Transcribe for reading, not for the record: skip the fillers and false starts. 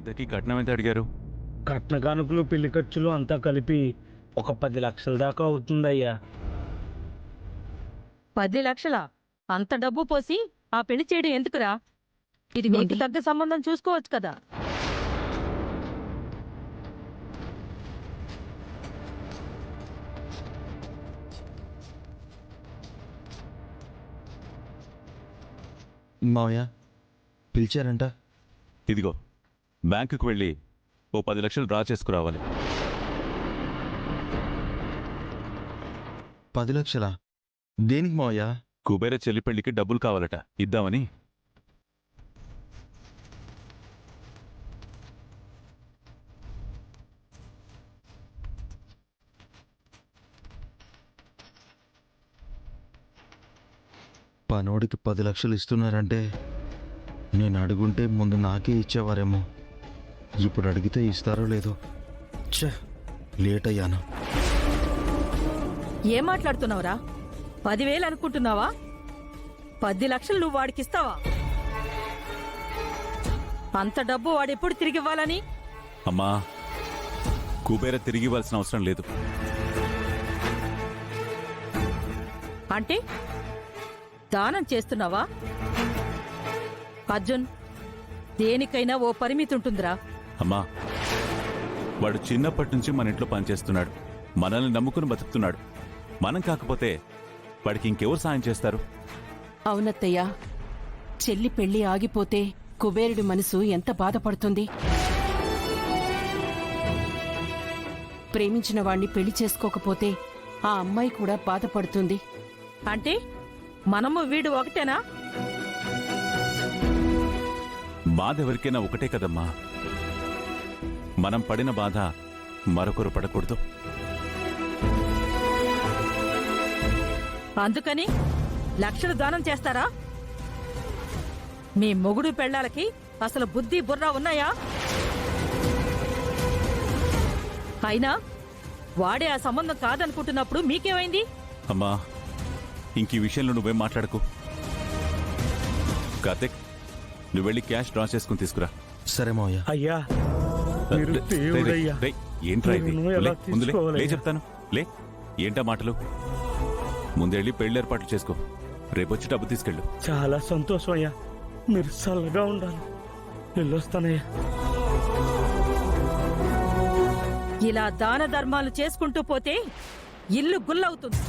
ఇంతకీ కట్నం ఎంత అడిగారు? కట్న కానుకలు పెళ్లి ఖర్చులు అంతా కలిపి ఒక 10 లక్షల దాకా అవుతుందయ్యా. 10 లక్షలా? అంత డబ్బు పోసి ఆ పెళ్లి చేయడం ఎందుకురా? ఇది నీకు తగ్గ సంబంధం చూసుకోవచ్చు కదా. మావయ్య పిలిచారంట. ఇదిగో బ్యాంకుకు వెళ్ళి ఓ 10 లక్షలు డ్రా చేసుకురావాలి. 10 లక్షలా? దేనికి మావయ్య? కుబేర చెల్లి పెళ్లికి డబ్బులు కావాలట, ఇద్దామని. పనోడికి 10 లక్షలు ఇస్తున్నారంటే నేను అడుగుంటే ముందు నాకే ఇచ్చేవారేమో. ఇప్పుడు అడిగితే ఇస్తారో లేదో. ఛే, లేట్ అయ్యాను. ఏం మాట్లాడుతున్నావురా? 10,000 అనుకుంటున్నావా? 10 లక్షలు నువ్వు వాడికిస్తావా? అంత డబ్బు వాడెప్పుడు తిరిగివ్వాలని? అమ్మా, కుబేర తిరిగి ఇవ్వాల్సిన అవసరం లేదు. అంటే దానం చేస్తున్నావా? అర్జున్, దేనికైనా ఓ పరిమితి ఉంటుందిరా. అమ్మా, వాడు చిన్నప్పటి నుంచి మన ఇంట్లో పనిచేస్తున్నాడు, మనల్ని నమ్ముకుని బతుకుతున్నాడు. మనం కాకపోతే వాడికి ఇంకెవరు సాయం చేస్తారు? అవునత్తయ్యా, చెల్లి పెళ్లి ఆగిపోతే కుబేరుడి మనసు ఎంత బాధపడుతుంది. ప్రేమించిన వాణ్ణి పెళ్లి చేసుకోకపోతే ఆ అమ్మాయి కూడా బాధపడుతుంది. అంటే మనము వీడు ఒకటేనా? బాధ ఎవరికైనా ఒకటే కదమ్మా. మనం పడిన బాధ మరొకరు పడకూడదు. అందుకని లక్షలు దానం చేస్తారా? మీ మొగుడు పెళ్ళాలకి అసలు బుద్ధి బుర్ర ఉన్నాయా? అయినా వాడే ఆ సంబంధం కాదనుకుంటున్నప్పుడు మీకేమైంది? అమ్మా, ఇంక ఈ విషయంలో నువ్వేం మాట్లాడకు. కార్తిక్, నువ్వు వెళ్ళి క్యాష్ డ్రా చేసుకుని తీసుకురా. సరే మావయ్య. అయ్యా, మీరు దేవుడయ్యా. ఏంట్రా ఇది? నేను ఎలా ముందులే తీసుకోవాలయ్యా? చెప్తాను. లే, ఏంటా మాటలు? ముందెళ్ళి పెళ్లి ఏర్పాట్లు చేసుకో. రేపొచ్చి డబ్బు తీసుకెళ్ళు. చాలా సంతోషం అయ్యా. మీరు చల్లగా ఉండాలి. వెళ్ళొస్తానయ్యా. ఇలా దాన ధర్మాలు చేసుకుంటూ పోతే ఇల్లు గుల్లవుతుంది.